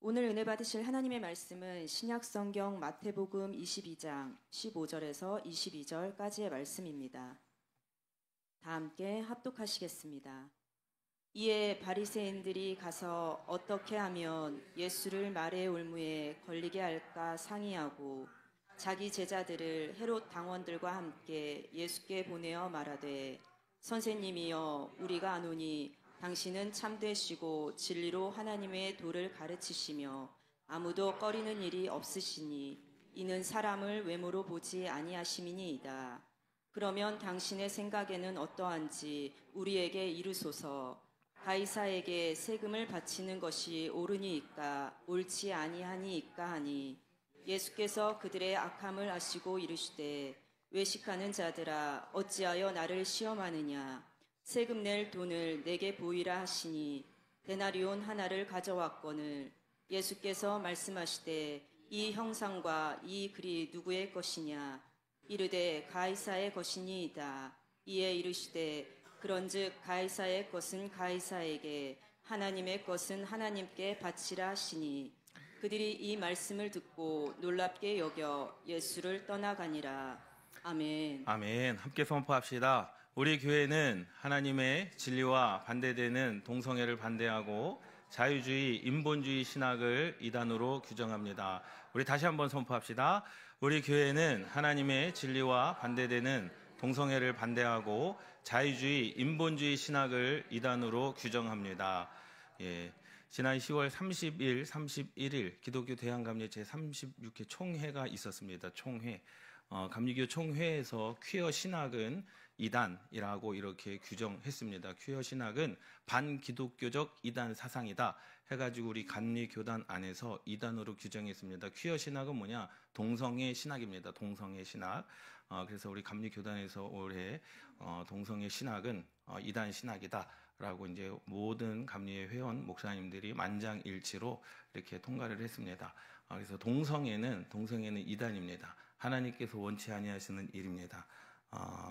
오늘 은혜 받으실 하나님의 말씀은 신약성경 마태복음 22장 15절에서 22절까지의 말씀입니다. 다 함께 합독하시겠습니다. 이에 바리새인들이 가서 어떻게 하면 예수를 말의 올무에 걸리게 할까 상의하고 자기 제자들을 헤롯 당원들과 함께 예수께 보내어 말하되 선생님이여 우리가 아노니 당신은 참되시고 진리로 하나님의 도를 가르치시며 아무도 꺼리는 일이 없으시니 이는 사람을 외모로 보지 아니하심이니이다. 그러면 당신의 생각에는 어떠한지 우리에게 이르소서. 가이사에게 세금을 바치는 것이 옳으니이까 옳지 아니하니이까 하니 예수께서 그들의 악함을 아시고 이르시되 외식하는 자들아 어찌하여 나를 시험하느냐. 세금 낼 돈을 내게 보이라 하시니 데나리온 하나를 가져왔거늘 예수께서 말씀하시되 이 형상과 이 글이 누구의 것이냐. 이르되 가이사의 것이니이다. 이에 이르시되 그런즉 가이사의 것은 가이사에게 하나님의 것은 하나님께 바치라 하시니 그들이 이 말씀을 듣고 놀랍게 여겨 예수를 떠나가니라. 아멘. 아멘. 함께 선포합시다. 우리 교회는 하나님의 진리와 반대되는 동성애를 반대하고 자유주의, 인본주의 신학을 이단으로 규정합니다. 우리 다시 한번 선포합시다. 우리 교회는 하나님의 진리와 반대되는 동성애를 반대하고 자유주의, 인본주의 신학을 이단으로 규정합니다. 지난 10월 30일, 31일 기독교 대한감리 제36회 총회가 있었습니다. 총회. 감리교 총회에서 퀴어 신학은 이단이라고 이렇게 규정했습니다. 퀴어 신학은 반기독교적 이단 사상이다 해가지고 우리 감리교단 안에서 이단으로 규정했습니다. 퀴어 신학은 뭐냐? 동성애 신학입니다. 동성애 신학. 그래서 우리 감리교단에서 올해 동성애 신학은 이단 신학이다 라고 이제 모든 감리의 회원 목사님들이 만장일치로 이렇게 통과를 했습니다. 그래서 동성애는 이단입니다. 하나님께서 원치 아니하시는 일입니다.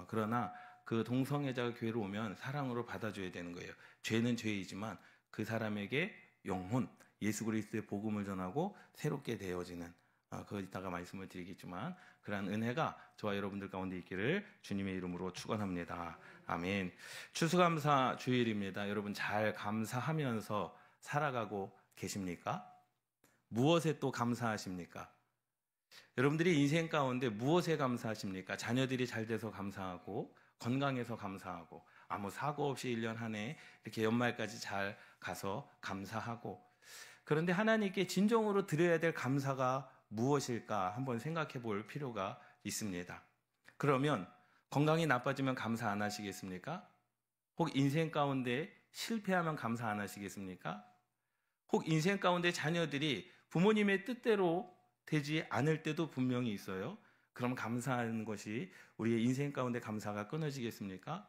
그러나 그 동성애자가 교회로 오면 사랑으로 받아줘야 되는 거예요. 죄는 죄이지만 그 사람에게 영혼, 예수 그리스도의 복음을 전하고 새롭게 되어지는 거기다가 말씀을 드리겠지만 그러한 은혜가 저와 여러분들 가운데 있기를 주님의 이름으로 축원합니다. 아멘. 추수감사 주일입니다. 여러분 잘 감사하면서 살아가고 계십니까? 무엇에 또 감사하십니까? 여러분들이 인생 가운데 무엇에 감사하십니까? 자녀들이 잘 돼서 감사하고 건강해서 감사하고 아무 사고 없이 1년 한 해 이렇게 연말까지 잘 가서 감사하고 그런데 하나님께 진정으로 드려야 될 감사가 무엇일까 한번 생각해 볼 필요가 있습니다. 그러면 건강이 나빠지면 감사 안 하시겠습니까? 혹 인생 가운데 실패하면 감사 안 하시겠습니까? 혹 인생 가운데 자녀들이 부모님의 뜻대로 되지 않을 때도 분명히 있어요. 그럼 감사하는 것이 우리의 인생 가운데 감사가 끊어지겠습니까?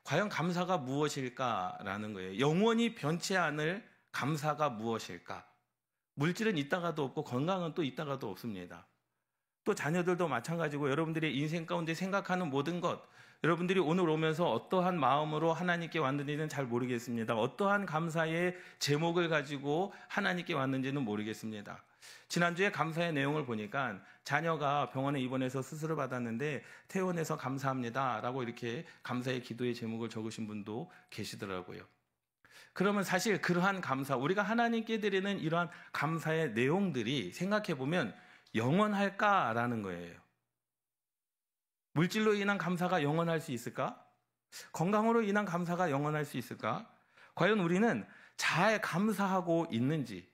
과연 감사가 무엇일까라는 거예요. 영원히 변치 않을 감사가 무엇일까? 물질은 있다가도 없고 건강은 또 있다가도 없습니다. 또 자녀들도 마찬가지고 여러분들의 인생 가운데 생각하는 모든 것 여러분들이 오늘 오면서 어떠한 마음으로 하나님께 왔는지는 잘 모르겠습니다. 어떠한 감사의 제목을 가지고 하나님께 왔는지는 모르겠습니다. 지난주에 감사의 내용을 보니까 자녀가 병원에 입원해서 수술을 받았는데 퇴원해서 감사합니다 라고 이렇게 감사의 기도의 제목을 적으신 분도 계시더라고요. 그러면 사실 그러한 감사, 우리가 하나님께 드리는 이러한 감사의 내용들이 생각해보면 영원할까라는 거예요. 물질로 인한 감사가 영원할 수 있을까? 건강으로 인한 감사가 영원할 수 있을까? 과연 우리는 잘 감사하고 있는지,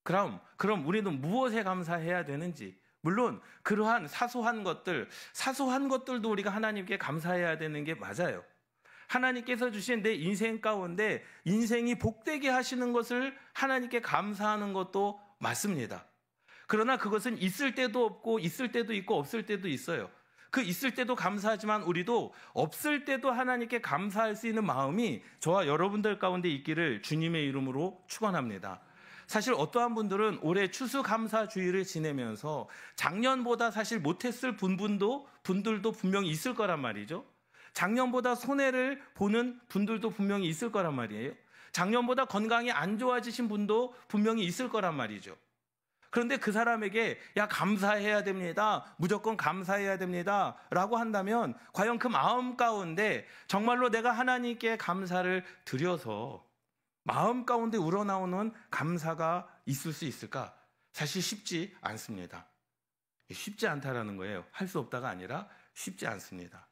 그럼 우리는 무엇에 감사해야 되는지, 물론 그러한 사소한 것들도 우리가 하나님께 감사해야 되는 게 맞아요. 하나님께서 주신 내 인생 가운데 인생이 복되게 하시는 것을 하나님께 감사하는 것도 맞습니다. 그러나 그것은 있을 때도 없고 있을 때도 있고 없을 때도 있어요. 그 있을 때도 감사하지만 우리도 없을 때도 하나님께 감사할 수 있는 마음이 저와 여러분들 가운데 있기를 주님의 이름으로 축원합니다. 사실 어떠한 분들은 올해 추수감사주일을 지내면서 작년보다 사실 못했을 분들도 분명히 있을 거란 말이죠. 작년보다 손해를 보는 분들도 분명히 있을 거란 말이에요. 작년보다 건강이 안 좋아지신 분도 분명히 있을 거란 말이죠. 그런데 그 사람에게 야, 감사해야 됩니다, 무조건 감사해야 됩니다 라고 한다면 과연 그 마음 가운데 정말로 내가 하나님께 감사를 드려서 마음 가운데 우러나오는 감사가 있을 수 있을까? 사실 쉽지 않습니다. 쉽지 않다라는 거예요. 할 수 없다가 아니라 쉽지 않습니다.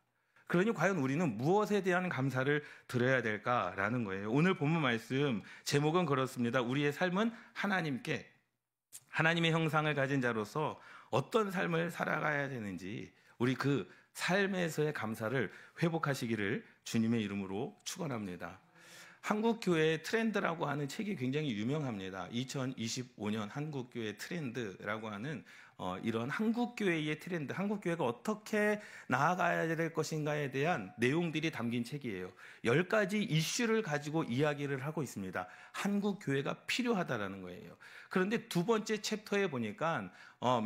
그러니 과연 우리는 무엇에 대한 감사를 드려야 될까라는 거예요. 오늘 본문 말씀 제목은 그렇습니다. 우리의 삶은 하나님께, 하나님의 형상을 가진 자로서 어떤 삶을 살아가야 되는지 우리 그 삶에서의 감사를 회복하시기를 주님의 이름으로 축원합니다. 한국교회 트렌드라고 하는 책이 굉장히 유명합니다. 2025년 한국교회 트렌드라고 하는 이런 한국교회의 트렌드, 한국교회가 어떻게 나아가야 될 것인가에 대한 내용들이 담긴 책이에요. 10가지 이슈를 가지고 이야기를 하고 있습니다. 한국교회가 필요하다라는 거예요. 그런데 두 번째 챕터에 보니까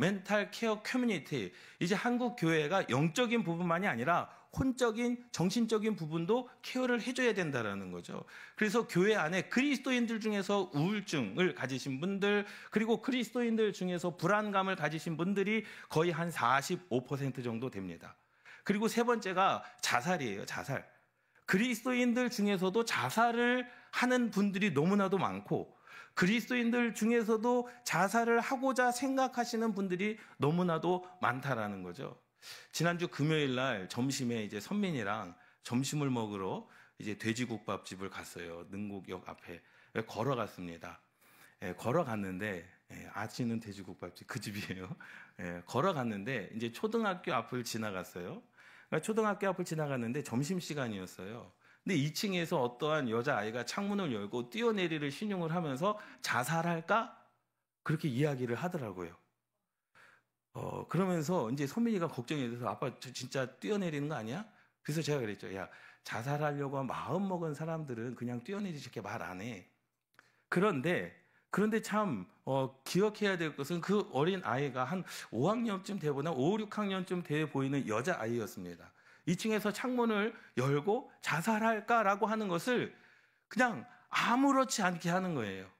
멘탈 케어 커뮤니티, 이제 한국교회가 영적인 부분만이 아니라 혼적인 정신적인 부분도 케어를 해줘야 된다라는 거죠. 그래서 교회 안에 그리스도인들 중에서 우울증을 가지신 분들, 그리고 그리스도인들 중에서 불안감을 가지신 분들이 거의 한 45% 정도 됩니다. 그리고 세 번째가 자살이에요. 자살. 그리스도인들 중에서도 자살을 하는 분들이 너무나도 많고, 그리스도인들 중에서도 자살을 하고자 생각하시는 분들이 너무나도 많다라는 거죠. 지난주 금요일 날 점심에 이제 선민이랑 점심을 먹으러 이제 돼지국밥집을 갔어요. 능곡역 앞에 걸어갔습니다. 걸어갔는데 아시는 돼지국밥집 그 집이에요. 걸어갔는데 이제 초등학교 앞을 지나갔어요. 그러니까 초등학교 앞을 지나갔는데 점심 시간이었어요. 근데 2층에서 어떠한 여자아이가 창문을 열고 뛰어내리를 신용을 하면서 자살할까? 그렇게 이야기를 하더라고요. 그러면서 이제 선민이가 걱정이 돼서 아빠 저 진짜 뛰어내리는 거 아니야? 그래서 제가 그랬죠. 야, 자살하려고 마음 먹은 사람들은 그냥 뛰어내리지 이렇게 말 안 해. 그런데 참 기억해야 될 것은 그 어린 아이가 한 5학년쯤 되보나 5, 6학년쯤 돼 보이는 여자아이였습니다. 2층에서 창문을 열고 자살할까라고 하는 것을 그냥 아무렇지 않게 하는 거예요.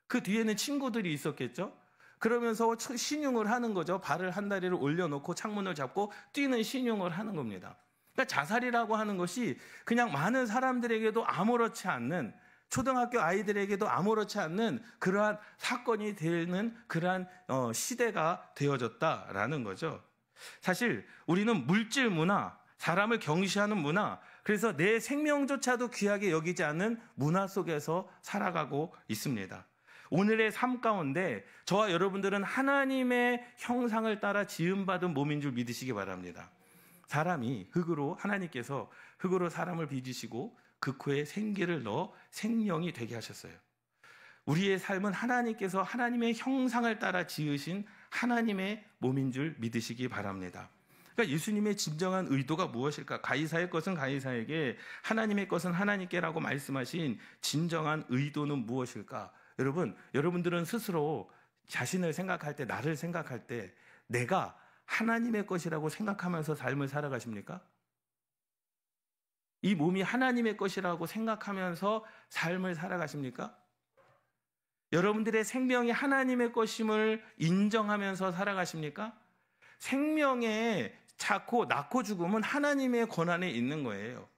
그 뒤에는 친구들이 있었겠죠? 그러면서 신용을 하는 거죠. 발을 한 다리를 올려놓고 창문을 잡고 뛰는 신용을 하는 겁니다. 그러니까 자살이라고 하는 것이 그냥 많은 사람들에게도 아무렇지 않는, 초등학교 아이들에게도 아무렇지 않는 그러한 사건이 되는 그러한 시대가 되어졌다라는 거죠. 사실 우리는 물질 문화, 사람을 경시하는 문화, 그래서 내 생명조차도 귀하게 여기지 않는 문화 속에서 살아가고 있습니다. 오늘의 삶 가운데 저와 여러분들은 하나님의 형상을 따라 지음받은 몸인 줄 믿으시기 바랍니다. 사람이 흙으로, 하나님께서 흙으로 사람을 빚으시고 그 코에 생기를 넣어 생명이 되게 하셨어요. 우리의 삶은 하나님께서 하나님의 형상을 따라 지으신 하나님의 몸인 줄 믿으시기 바랍니다. 그러니까 예수님의 진정한 의도가 무엇일까? 가이사의 것은 가이사에게, 하나님의 것은 하나님께라고 말씀하신 진정한 의도는 무엇일까? 여러분들은 스스로 자신을 생각할 때, 나를 생각할 때 내가 하나님의 것이라고 생각하면서 삶을 살아가십니까? 이 몸이 하나님의 것이라고 생각하면서 삶을 살아가십니까? 여러분들의 생명이 하나님의 것임을 인정하면서 살아가십니까? 생명에 낳고 죽음은 하나님의 권한에 있는 거예요.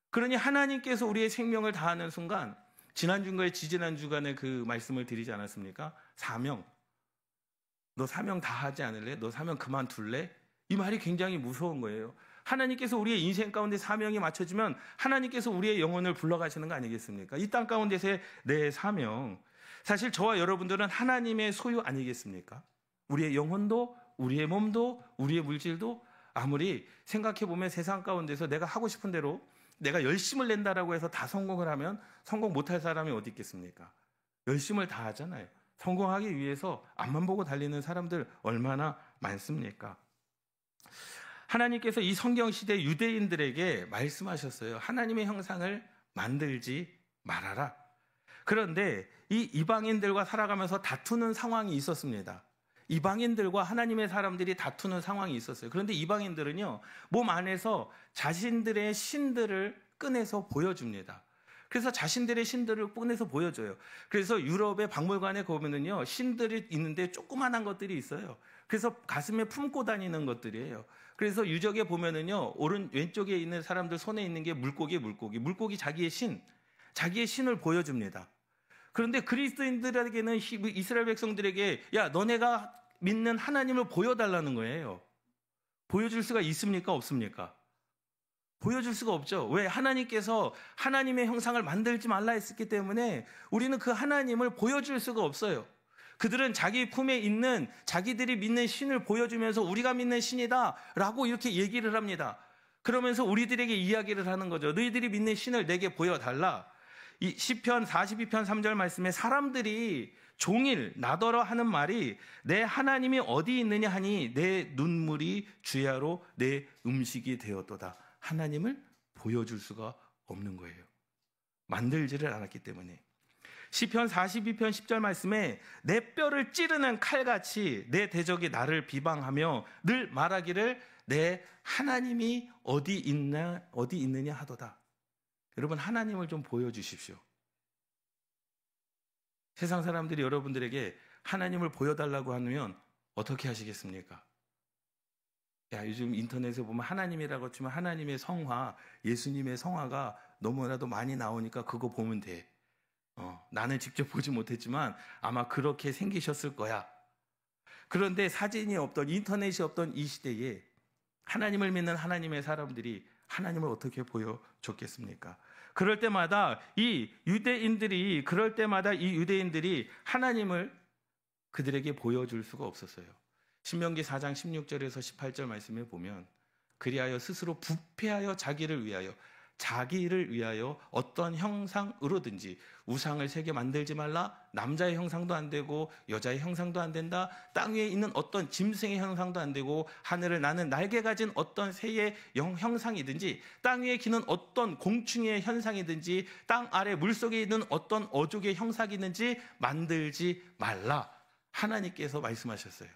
그러니 하나님께서 우리의 생명을 다하는 순간, 지난주간에 지지난주간에 그 말씀을 드리지 않았습니까? 사명. 너 사명 다 하지 않을래? 너 사명 그만둘래? 이 말이 굉장히 무서운 거예요. 하나님께서 우리의 인생 가운데 사명이 맞춰지면 하나님께서 우리의 영혼을 불러가시는 거 아니겠습니까? 이 땅 가운데서의 내 사명. 사실 저와 여러분들은 하나님의 소유 아니겠습니까? 우리의 영혼도, 우리의 몸도, 우리의 물질도 아무리 생각해보면 세상 가운데서 내가 하고 싶은 대로 내가 열심을 낸다라고 해서 다 성공을 하면 성공 못할 사람이 어디 있겠습니까? 열심을 다 하잖아요. 성공하기 위해서 앞만 보고 달리는 사람들 얼마나 많습니까? 하나님께서 이 성경 시대 유대인들에게 말씀하셨어요. 하나님의 형상을 만들지 말아라. 그런데 이 이방인들과 살아가면서 다투는 상황이 있었습니다. 이방인들과 하나님의 사람들이 다투는 상황이 있었어요. 그런데 이방인들은요, 몸 안에서 자신들의 신들을 꺼내서 보여줍니다. 그래서 자신들의 신들을 꺼내서 보여줘요. 그래서 유럽의 박물관에 가보면은요, 신들이 있는데 조그만한 것들이 있어요. 그래서 가슴에 품고 다니는 것들이에요. 그래서 유적에 보면은요, 왼쪽에 있는 사람들 손에 있는 게 물고기 자기의 신을 보여줍니다. 그런데 그리스도인들에게는, 이스라엘 백성들에게, 야, 너네가 믿는 하나님을 보여달라는 거예요. 보여줄 수가 있습니까? 없습니까? 보여줄 수가 없죠. 왜? 하나님께서 하나님의 형상을 만들지 말라 했기 때문에 우리는 그 하나님을 보여줄 수가 없어요. 그들은 자기 품에 있는 자기들이 믿는 신을 보여주면서 우리가 믿는 신이다 라고 이렇게 얘기를 합니다. 그러면서 우리들에게 이야기를 하는 거죠. 너희들이 믿는 신을 내게 보여달라. 이 시편 42편 3절 말씀에 사람들이 종일 나더러 하는 말이 내 하나님이 어디 있느냐 하니 내 눈물이 주야로 내 음식이 되었도다. 하나님을 보여줄 수가 없는 거예요. 만들지를 않았기 때문에. 시편 42편 10절 말씀에 내 뼈를 찌르는 칼같이 내 대적이 나를 비방하며 늘 말하기를 내 하나님이 어디 있느냐 하도다. 여러분, 하나님을 좀 보여주십시오. 세상 사람들이 여러분들에게 하나님을 보여달라고 하면 어떻게 하시겠습니까? 야, 요즘 인터넷에 보면 하나님이라고 치면 하나님의 성화, 예수님의 성화가 너무나도 많이 나오니까 그거 보면 돼. 나는 직접 보지 못했지만 아마 그렇게 생기셨을 거야. 그런데 사진이 없던, 인터넷이 없던 이 시대에 하나님을 믿는 하나님의 사람들이 하나님을 어떻게 보여줬겠습니까? 그럴 때마다 이 유대인들이 하나님을 그들에게 보여줄 수가 없었어요. 신명기 4장 16절에서 18절 말씀에 보면 그리하여 스스로 부패하여 자기를 위하여 어떤 형상으로든지 우상을 새겨 만들지 말라. 남자의 형상도 안 되고 여자의 형상도 안 된다. 땅 위에 있는 어떤 짐승의 형상도 안 되고 하늘을 나는 날개 가진 어떤 새의 형상이든지 땅 위에 기는 어떤 공충의 현상이든지 땅 아래 물속에 있는 어떤 어족의 형상이든지 만들지 말라. 하나님께서 말씀하셨어요.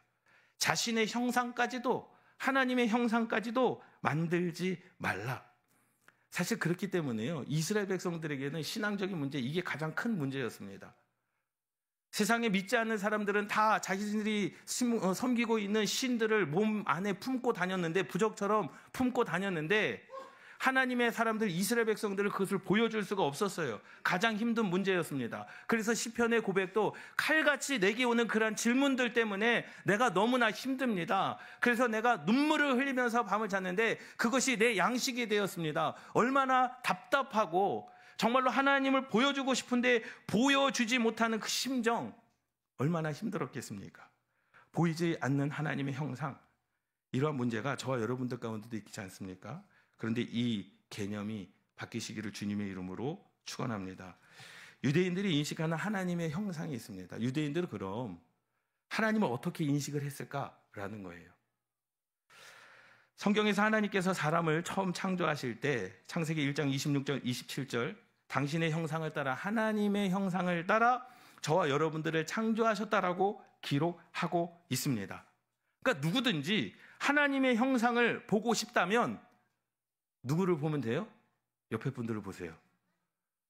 자신의 형상까지도, 하나님의 형상까지도 만들지 말라. 사실 그렇기 때문에요, 이스라엘 백성들에게는 신앙적인 문제, 이게 가장 큰 문제였습니다. 세상에 믿지 않는 사람들은 다 자신들이 섬기고 있는 신들을 몸 안에 품고 다녔는데, 부적처럼 품고 다녔는데, 하나님의 사람들, 이스라엘 백성들을 그것을 보여줄 수가 없었어요. 가장 힘든 문제였습니다. 그래서 시편의 고백도 칼같이 내게 오는 그러한 질문들 때문에 내가 너무나 힘듭니다. 그래서 내가 눈물을 흘리면서 밤을 잤는데 그것이 내 양식이 되었습니다. 얼마나 답답하고 정말로 하나님을 보여주고 싶은데 보여주지 못하는 그 심정, 얼마나 힘들었겠습니까? 보이지 않는 하나님의 형상, 이러한 문제가 저와 여러분들 가운데도 있지 않습니까? 그런데 이 개념이 바뀌시기를 주님의 이름으로 축원합니다. 유대인들이 인식하는 하나님의 형상이 있습니다. 유대인들은 그럼 하나님을 어떻게 인식을 했을까라는 거예요. 성경에서 하나님께서 사람을 처음 창조하실 때 창세기 1장 26절 27절 당신의 형상을 따라, 하나님의 형상을 따라 저와 여러분들을 창조하셨다라고 기록하고 있습니다. 그러니까 누구든지 하나님의 형상을 보고 싶다면 누구를 보면 돼요? 옆에 분들을 보세요.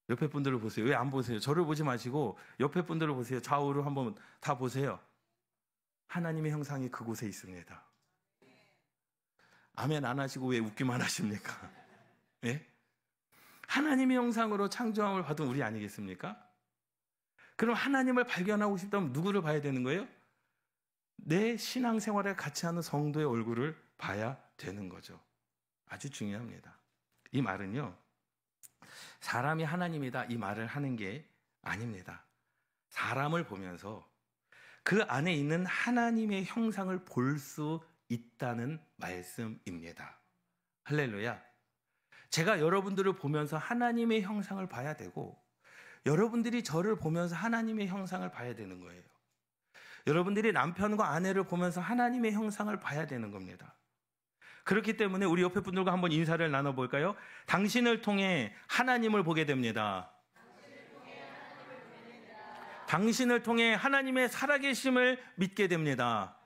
옆에 분들을 보세요. 왜 안 보세요? 저를 보지 마시고 옆에 분들을 보세요. 좌우로 한번 다 보세요. 하나님의 형상이 그곳에 있습니다. 아멘 안 하시고 왜 웃기만 하십니까? 예? 하나님의 형상으로 창조함을 받은 우리 아니겠습니까? 그럼 하나님을 발견하고 싶다면 누구를 봐야 되는 거예요? 내 신앙생활에 같이 하는 성도의 얼굴을 봐야 되는 거죠. 아주 중요합니다. 이 말은요, 사람이 하나님이다 이 말을 하는 게 아닙니다. 사람을 보면서 그 안에 있는 하나님의 형상을 볼 수 있다는 말씀입니다. 할렐루야. 제가 여러분들을 보면서 하나님의 형상을 봐야 되고, 여러분들이 저를 보면서 하나님의 형상을 봐야 되는 거예요. 여러분들이 남편과 아내를 보면서 하나님의 형상을 봐야 되는 겁니다. 그렇기 때문에 우리 옆에 분들과 한번 인사를 나눠볼까요? 당신을 통해 하나님을 보게 됩니다. 당신을 통해 하나님의 살아계심을 믿게 됩니다.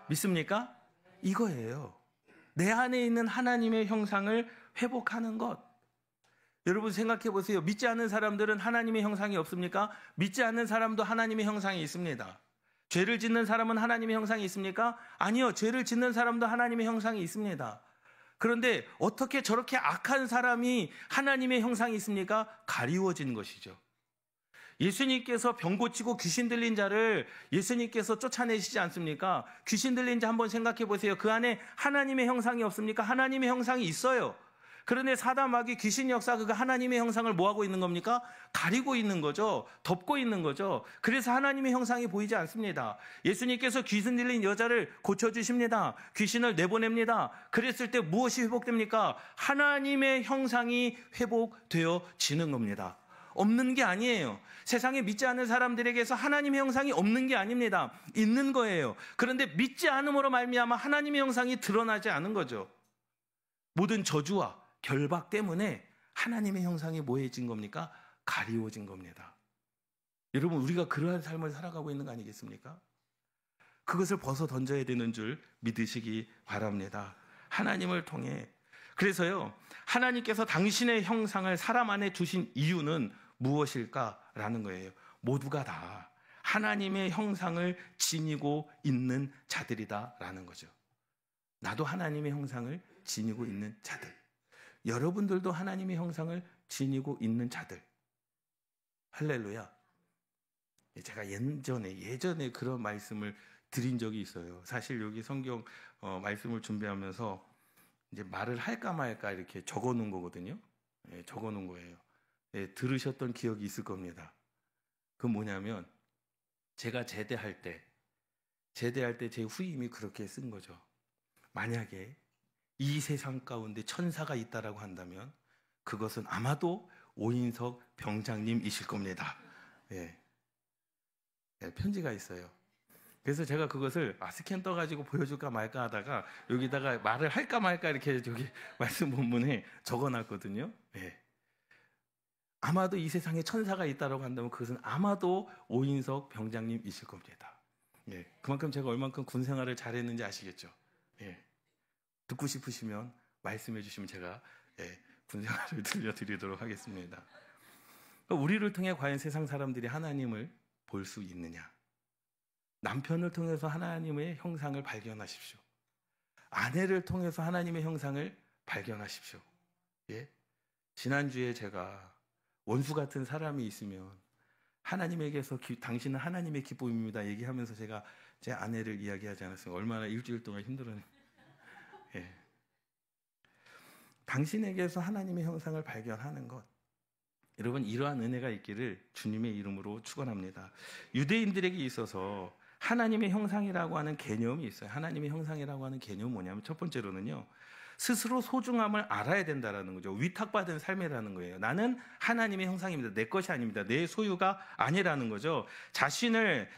믿습니까? 이거예요. 내 안에 있는 하나님의 형상을 회복하는 것. 여러분 생각해 보세요. 믿지 않는 사람들은 하나님의 형상이 없습니까? 믿지 않는 사람도 하나님의 형상이 있습니다. 죄를 짓는 사람은 하나님의 형상이 있습니까? 아니요. 죄를 짓는 사람도 하나님의 형상이 있습니다. 그런데 어떻게 저렇게 악한 사람이 하나님의 형상이 있습니까? 가리워진 것이죠. 예수님께서 병 고치고 귀신 들린 자를 예수님께서 쫓아내시지 않습니까? 귀신 들린 자 한번 생각해 보세요. 그 안에 하나님의 형상이 없습니까? 하나님의 형상이 있어요. 그런데 사단 마귀 귀신 역사 그가 하나님의 형상을 뭐하고 있는 겁니까? 가리고 있는 거죠. 덮고 있는 거죠. 그래서 하나님의 형상이 보이지 않습니다. 예수님께서 귀신 들린 여자를 고쳐주십니다. 귀신을 내보냅니다. 그랬을 때 무엇이 회복됩니까? 하나님의 형상이 회복되어지는 겁니다. 없는 게 아니에요. 세상에 믿지 않는 사람들에게서 하나님의 형상이 없는 게 아닙니다. 있는 거예요. 그런데 믿지 않음으로 말미암아 하나님의 형상이 드러나지 않은 거죠. 모든 저주와 결박 때문에 하나님의 형상이 뭐해진 겁니까? 가리워진 겁니다. 여러분 우리가 그러한 삶을 살아가고 있는 거 아니겠습니까? 그것을 벗어 던져야 되는 줄 믿으시기 바랍니다. 하나님을 통해. 그래서요 하나님께서 당신의 형상을 사람 안에 두신 이유는 무엇일까라는 거예요. 모두가 다 하나님의 형상을 지니고 있는 자들이다라는 거죠. 나도 하나님의 형상을 지니고 있는 자들. 여러분들도 하나님의 형상을 지니고 있는 자들. 할렐루야. 제가 예전에 그런 말씀을 드린 적이 있어요. 사실 여기 성경 말씀을 준비하면서 이제 말을 할까 말까 이렇게 적어 놓은 거거든요. 적어 놓은 거예요. 들으셨던 기억이 있을 겁니다. 그건 뭐냐면 제가 제대할 때 제 후임이 그렇게 쓴 거죠. 만약에 이 세상 가운데 천사가 있다라고 한다면 그것은 아마도 오인석 병장님이실 겁니다. 편지가 있어요. 그래서 제가 그것을 스캔 떠가지고 보여줄까 말까 하다가 여기다가 말을 할까 말까 이렇게 저기 말씀 본문에 적어놨거든요. 아마도 이 세상에 천사가 있다라고 한다면 그것은 아마도 오인석 병장님이실 겁니다. 그만큼 제가 얼만큼 군 생활을 잘했는지 아시겠죠? 듣고 싶으시면 말씀해 주시면 제가 군 생활을 들려드리도록 하겠습니다. 우리를 통해 과연 세상 사람들이 하나님을 볼 수 있느냐? 남편을 통해서 하나님의 형상을 발견하십시오. 아내를 통해서 하나님의 형상을 발견하십시오. 지난주에 제가 원수 같은 사람이 있으면 하나님에게서 당신은 하나님의 기쁨입니다 얘기하면서 제가 제 아내를 이야기하지 않았어요. 얼마나 일주일 동안 힘들었는지. 당신에게서 하나님의 형상을 발견하는 것. 여러분 이러한 은혜가 있기를 주님의 이름으로 축원합니다. 유대인들에게 있어서 하나님의 형상이라고 하는 개념이 있어요. 하나님의 형상이라고 하는 개념은 뭐냐면 첫 번째로는요. 스스로 소중함을 알아야 된다라는 거죠. 위탁받은 삶이라는 거예요. 나는 하나님의 형상입니다. 내 것이 아닙니다. 내 소유가 아니라는 거죠. 자신의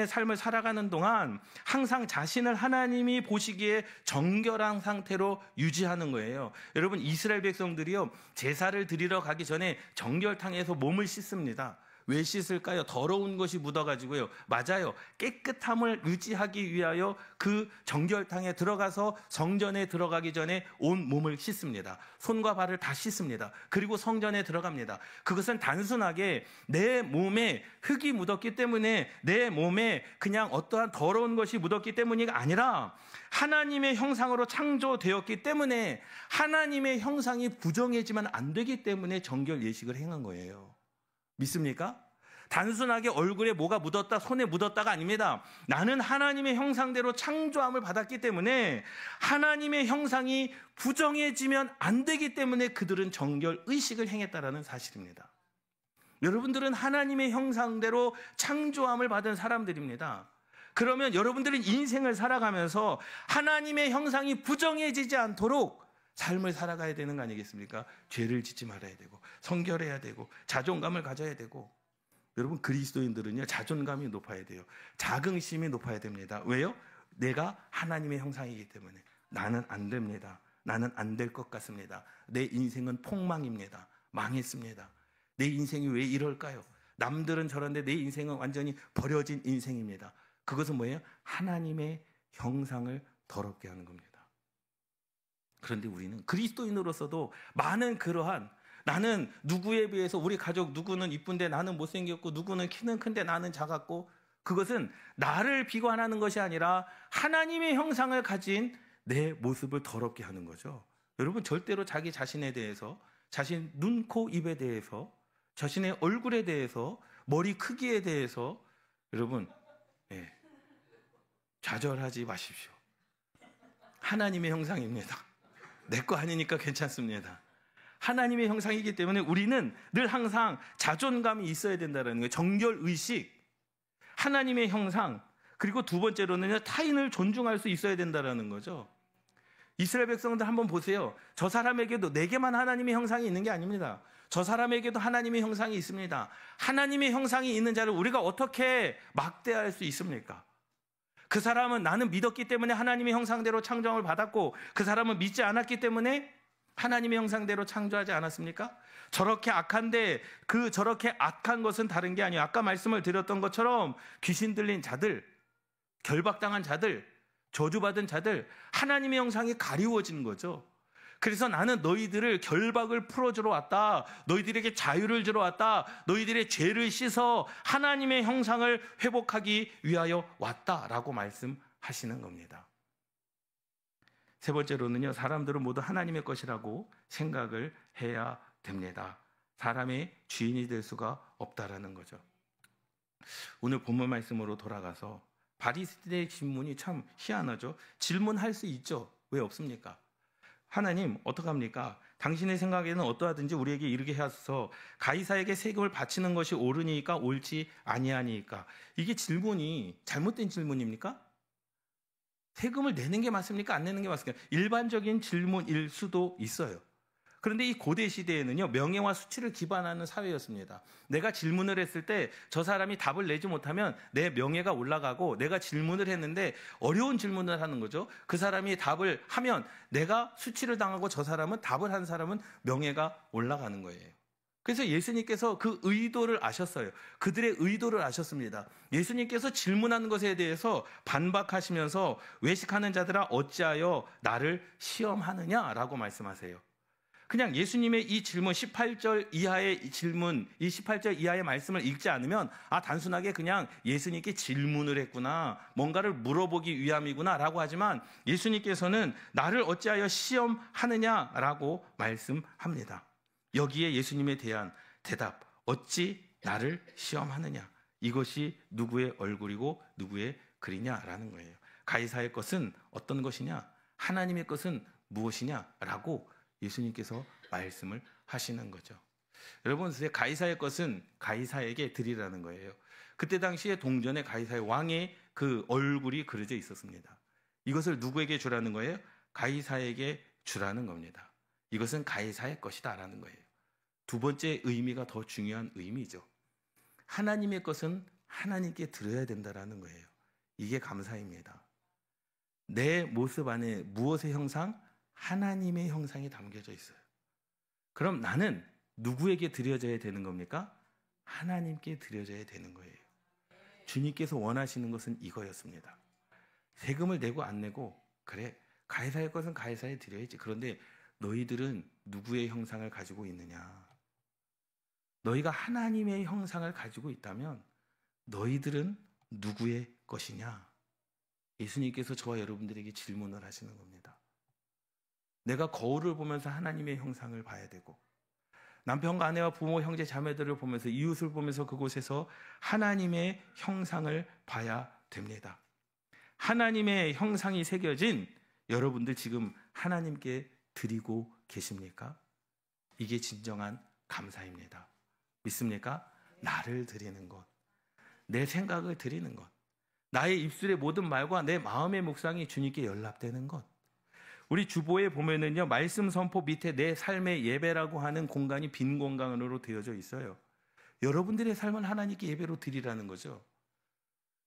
삶을 살아가는 동안 항상 자신을 하나님이 보시기에 정결한 상태로 유지하는 거예요. 여러분 이스라엘 백성들이요. 제사를 드리러 가기 전에 정결탕에서 몸을 씻습니다. 왜 씻을까요? 더러운 것이 묻어가지고요. 맞아요. 깨끗함을 유지하기 위하여 그 정결탕에 들어가서 성전에 들어가기 전에 온 몸을 씻습니다. 손과 발을 다 씻습니다. 그리고 성전에 들어갑니다. 그것은 단순하게 내 몸에 흙이 묻었기 때문에 내 몸에 그냥 어떠한 더러운 것이 묻었기 때문이 아니라 하나님의 형상으로 창조되었기 때문에 하나님의 형상이 부정해지면 안 되기 때문에 정결 예식을 행한 거예요. 믿습니까? 단순하게 얼굴에 뭐가 묻었다, 손에 묻었다가 아닙니다. 나는 하나님의 형상대로 창조함을 받았기 때문에 하나님의 형상이 부정해지면 안 되기 때문에 그들은 정결 의식을 행했다라는 사실입니다. 여러분들은 하나님의 형상대로 창조함을 받은 사람들입니다. 그러면 여러분들은 인생을 살아가면서 하나님의 형상이 부정해지지 않도록 삶을 살아가야 되는 거 아니겠습니까? 죄를 짓지 말아야 되고 성결해야 되고 자존감을 가져야 되고. 여러분 그리스도인들은요 자존감이 높아야 돼요. 자긍심이 높아야 됩니다. 왜요? 내가 하나님의 형상이기 때문에 나는 안 됩니다. 나는 안 될 것 같습니다. 내 인생은 폭망입니다. 망했습니다. 내 인생이 왜 이럴까요? 남들은 저런데 내 인생은 완전히 버려진 인생입니다. 그것은 뭐예요? 하나님의 형상을 더럽게 하는 겁니다. 그런데 우리는 그리스도인으로서도 많은 그러한, 나는 누구에 비해서, 우리 가족 누구는 이쁜데 나는 못생겼고, 누구는 키는 큰데 나는 작았고, 그것은 나를 비관하는 것이 아니라 하나님의 형상을 가진 내 모습을 더럽게 하는 거죠. 여러분, 절대로 자기 자신에 대해서, 자신 눈, 코, 입에 대해서, 자신의 얼굴에 대해서, 머리 크기에 대해서 여러분 좌절하지 마십시오. 하나님의 형상입니다. 내 거 아니니까 괜찮습니다. 하나님의 형상이기 때문에 우리는 늘 항상 자존감이 있어야 된다는 거예요. 정결의식, 하나님의 형상, 그리고 두 번째로는요, 타인을 존중할 수 있어야 된다는 거죠. 이스라엘 백성들 한번 보세요. 저 사람에게도, 내게만 하나님의 형상이 있는 게 아닙니다. 저 사람에게도 하나님의 형상이 있습니다. 하나님의 형상이 있는 자를 우리가 어떻게 막대할 수 있습니까? 그 사람은 나는 믿었기 때문에 하나님의 형상대로 창조함을 받았고, 그 사람은 믿지 않았기 때문에 하나님의 형상대로 창조하지 않았습니까? 저렇게 악한데 저렇게 악한 것은 다른 게 아니에요. 아까 말씀을 드렸던 것처럼 귀신 들린 자들, 결박당한 자들, 저주받은 자들, 하나님의 형상이 가리워진 거죠. 그래서 나는 너희들을 결박을 풀어주러 왔다. 너희들에게 자유를 주러 왔다. 너희들의 죄를 씻어 하나님의 형상을 회복하기 위하여 왔다라고 말씀하시는 겁니다. 세 번째로는요, 사람들은 모두 하나님의 것이라고 생각을 해야 됩니다. 사람의 주인이 될 수가 없다라는 거죠. 오늘 본문 말씀으로 돌아가서 바리새인의 질문이 참 희한하죠. 질문할 수 있죠. 왜 없습니까? 하나님 어떡합니까? 당신의 생각에는 어떠하든지 우리에게 이르게 하소서. 가이사에게 세금을 바치는 것이 옳으니까 옳지 아니하니까. 이게 질문이 잘못된 질문입니까? 세금을 내는 게 맞습니까? 안 내는 게 맞습니까? 일반적인 질문일 수도 있어요. 그런데 이 고대 시대에는요, 명예와 수치를 기반하는 사회였습니다. 내가 질문을 했을 때 저 사람이 답을 내지 못하면 내 명예가 올라가고, 내가 질문을 했는데 어려운 질문을 하는 거죠. 그 사람이 답을 하면 내가 수치를 당하고, 저 사람은 답을 한 사람은 명예가 올라가는 거예요. 그래서 예수님께서 그 의도를 아셨어요. 그들의 의도를 아셨습니다. 예수님께서 질문하는 것에 대해서 반박하시면서 외식하는 자들아 어찌하여 나를 시험하느냐라고 말씀하세요. 그냥 예수님의 이 질문, 18절 이하의 질문, 이 18절 이하의 말씀을 읽지 않으면 단순하게 그냥 예수님께 질문을 했구나, 뭔가를 물어보기 위함이구나 라고 하지만, 예수님께서는 나를 어찌하여 시험하느냐라고 말씀합니다. 여기에 예수님에 대한 대답, 어찌 나를 시험하느냐, 이것이 누구의 얼굴이고 누구의 글이냐라는 거예요. 가이사의 것은 어떤 것이냐, 하나님의 것은 무엇이냐라고 예수님께서 말씀을 하시는 거죠. 여러분, 가이사의 것은 가이사에게 드리라는 거예요. 그때 당시에 동전에 가이사의 왕의 그 얼굴이 그려져 있었습니다. 이것을 누구에게 주라는 거예요? 가이사에게 주라는 겁니다. 이것은 가이사의 것이다라는 거예요. 두 번째 의미가 더 중요한 의미죠. 하나님의 것은 하나님께 드려야 된다라는 거예요. 이게 감사입니다. 내 모습 안에 무엇의 형상? 하나님의 형상이 담겨져 있어요. 그럼 나는 누구에게 드려져야 되는 겁니까? 하나님께 드려져야 되는 거예요. 주님께서 원하시는 것은 이거였습니다. 세금을 내고 안 내고, 그래, 가이사의 것은 가이사에 드려야지. 그런데 너희들은 누구의 형상을 가지고 있느냐? 너희가 하나님의 형상을 가지고 있다면 너희들은 누구의 것이냐? 예수님께서 저와 여러분들에게 질문을 하시는 겁니다. 내가 거울을 보면서 하나님의 형상을 봐야 되고, 남편과 아내와 부모, 형제, 자매들을 보면서, 이웃을 보면서 그곳에서 하나님의 형상을 봐야 됩니다. 하나님의 형상이 새겨진 여러분들 지금 하나님께 드리고 계십니까? 이게 진정한 감사입니다. 믿습니까? 나를 드리는 것, 내 생각을 드리는 것, 나의 입술의 모든 말과 내 마음의 묵상이 주님께 연락되는 것. 우리 주보에 보면은요, 말씀 선포 밑에 내 삶의 예배라고 하는 공간이 빈 공간으로 되어져 있어요. 여러분들의 삶을 하나님께 예배로 드리라는 거죠.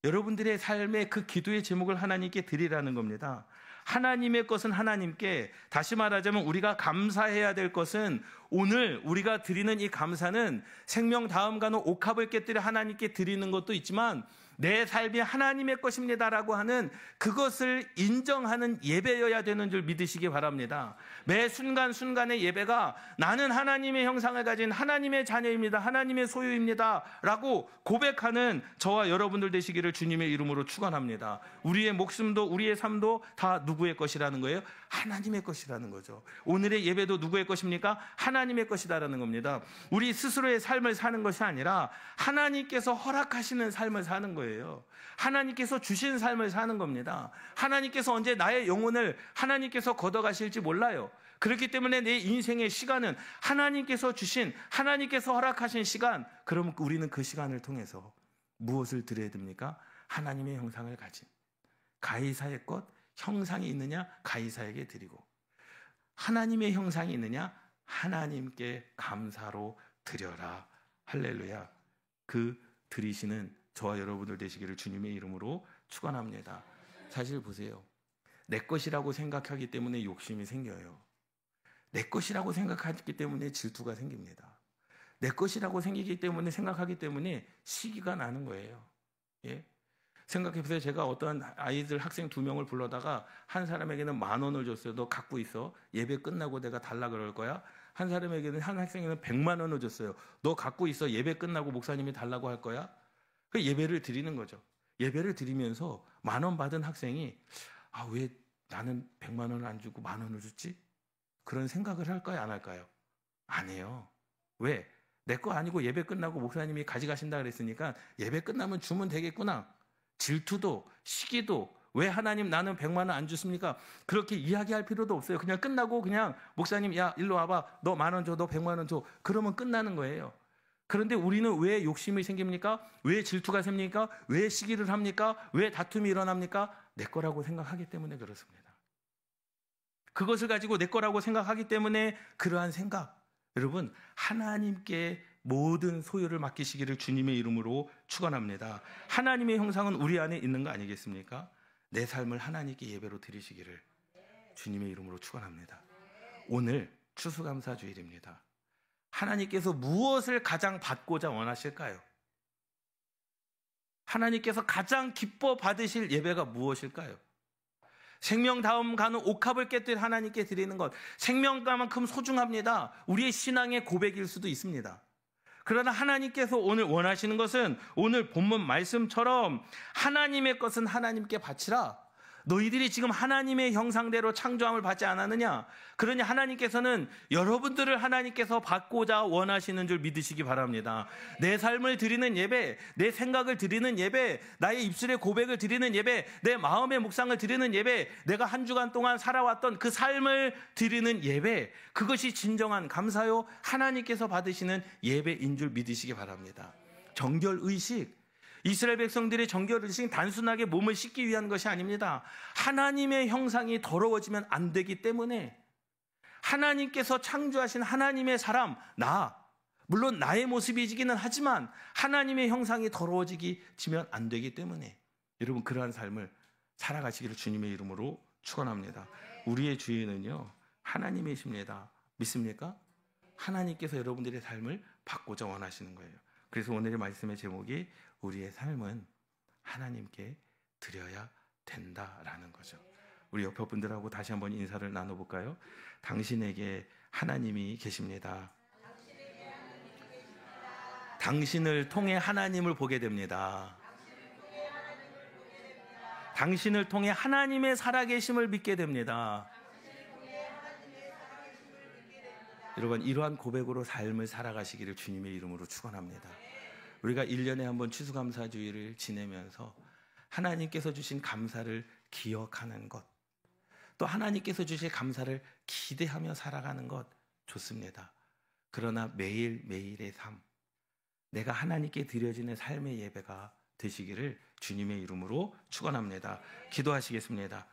여러분들의 삶의 그 기도의 제목을 하나님께 드리라는 겁니다. 하나님의 것은 하나님께, 다시 말하자면 우리가 감사해야 될 것은 오늘 우리가 드리는 이 감사는 생명 다음 가는 옥합을 깨뜨려 하나님께 드리는 것도 있지만 내 삶이 하나님의 것입니다라고 하는 그것을 인정하는 예배여야 되는 줄 믿으시기 바랍니다. 매 순간순간의 예배가 나는 하나님의 형상을 가진 하나님의 자녀입니다. 하나님의 소유입니다. 라고 고백하는 저와 여러분들 되시기를 주님의 이름으로 축원합니다. 우리의 목숨도 우리의 삶도 다 누구의 것이라는 거예요? 하나님의 것이라는 거죠. 오늘의 예배도 누구의 것입니까? 하나님의 것이다라는 겁니다. 우리 스스로의 삶을 사는 것이 아니라 하나님께서 허락하시는 삶을 사는 거예요. 하나님께서 주신 삶을 사는 겁니다. 하나님께서 언제 나의 영혼을 하나님께서 걷어가실지 몰라요. 그렇기 때문에 내 인생의 시간은 하나님께서 주신, 하나님께서 허락하신 시간, 그럼 우리는 그 시간을 통해서 무엇을 드려야 됩니까? 하나님의 형상을 가진 가이사의 것, 형상이 있느냐? 가이사에게 드리고, 하나님의 형상이 있느냐? 하나님께 감사로 드려라. 할렐루야. 그 드리시는 저와 여러분들 되시기를 주님의 이름으로 축원합니다. 사실 보세요. 내 것이라고 생각하기 때문에 욕심이 생겨요. 내 것이라고 생각하기 때문에 질투가 생깁니다. 내 것이라고 생각하기 때문에 시기가 나는 거예요. 예? 생각해보세요. 제가 어떤 아이들 학생 2명을 불러다가 한 사람에게는 10,000원을 줬어요. 너 갖고 있어. 예배 끝나고 내가 달라 그럴 거야. 한 사람에게는, 한 학생에게는 100만 원을 줬어요. 너 갖고 있어. 예배 끝나고 목사님이 달라고 할 거야. 그 예배를 드리는 거죠. 예배를 드리면서 10,000원 받은 학생이 왜 나는 100만 원을 안 주고 10,000원을 줬지? 그런 생각을 할까요? 안 할까요? 안 해요. 왜? 내 거 아니고 예배 끝나고 목사님이 가져가신다 그랬으니까 예배 끝나면 주면 되겠구나. 질투도 시기도 왜 하나님 나는 100만 원 안 주십니까? 그렇게 이야기할 필요도 없어요. 그냥 끝나고 그냥 목사님 야 일로 와봐. 너 10,000원 줘. 너 100만 원 줘. 그러면 끝나는 거예요. 그런데 우리는 왜 욕심이 생깁니까? 왜 질투가 생깁니까? 왜 시기를 합니까? 왜 다툼이 일어납니까? 내 거라고 생각하기 때문에 그렇습니다. 그것을 가지고 내 거라고 생각하기 때문에 그러한 생각, 여러분 하나님께 모든 소유를 맡기시기를 주님의 이름으로 축원합니다. 하나님의 형상은 우리 안에 있는 거 아니겠습니까? 내 삶을 하나님께 예배로 드리시기를 주님의 이름으로 축원합니다. 오늘 추수감사주일입니다. 하나님께서 무엇을 가장 받고자 원하실까요? 하나님께서 가장 기뻐 받으실 예배가 무엇일까요? 생명 다음 가는 옥합을 깨뜨려 하나님께 드리는 것, 생명만큼 소중합니다. 우리의 신앙의 고백일 수도 있습니다. 그러나 하나님께서 오늘 원하시는 것은 오늘 본문 말씀처럼 하나님의 것은 하나님께 바치라. 너희들이 지금 하나님의 형상대로 창조함을 받지 않았느냐? 그러니 하나님께서는 여러분들을 하나님께서 받고자 원하시는 줄 믿으시기 바랍니다. 내 삶을 드리는 예배, 내 생각을 드리는 예배, 나의 입술의 고백을 드리는 예배, 내 마음의 묵상을 드리는 예배, 내가 한 주간 동안 살아왔던 그 삶을 드리는 예배, 그것이 진정한 감사요 하나님께서 받으시는 예배인 줄 믿으시기 바랍니다. 정결의식, 이스라엘 백성들의 정결의식은 단순하게 몸을 씻기 위한 것이 아닙니다. 하나님의 형상이 더러워지면 안 되기 때문에 하나님께서 창조하신 하나님의 사람, 물론 나의 모습이지기는 하지만 하나님의 형상이 더러워지면 안 되기 때문에 여러분 그러한 삶을 살아가시기를 주님의 이름으로 축원합니다. 우리의 주인은요 하나님이십니다. 믿습니까? 하나님께서 여러분들의 삶을 받고자 원하시는 거예요. 그래서 오늘의 말씀의 제목이 우리의 삶은 하나님께 드려야 된다라는 거죠. 우리 옆에 분들하고 다시 한번 인사를 나눠볼까요? 당신에게 하나님이 계십니다. 당신을 통해 하나님을 보게 됩니다. 당신을 통해 하나님의 살아계심을 믿게 됩니다. 여러분 이러한 고백으로 삶을 살아가시기를 주님의 이름으로 축원합니다. 우리가 1년에 한 번 추수감사주일을 지내면서 하나님께서 주신 감사를 기억하는 것, 또 하나님께서 주실 감사를 기대하며 살아가는 것 좋습니다. 그러나 매일매일의 삶, 내가 하나님께 드려지는 삶의 예배가 되시기를 주님의 이름으로 축원합니다. 기도하시겠습니다.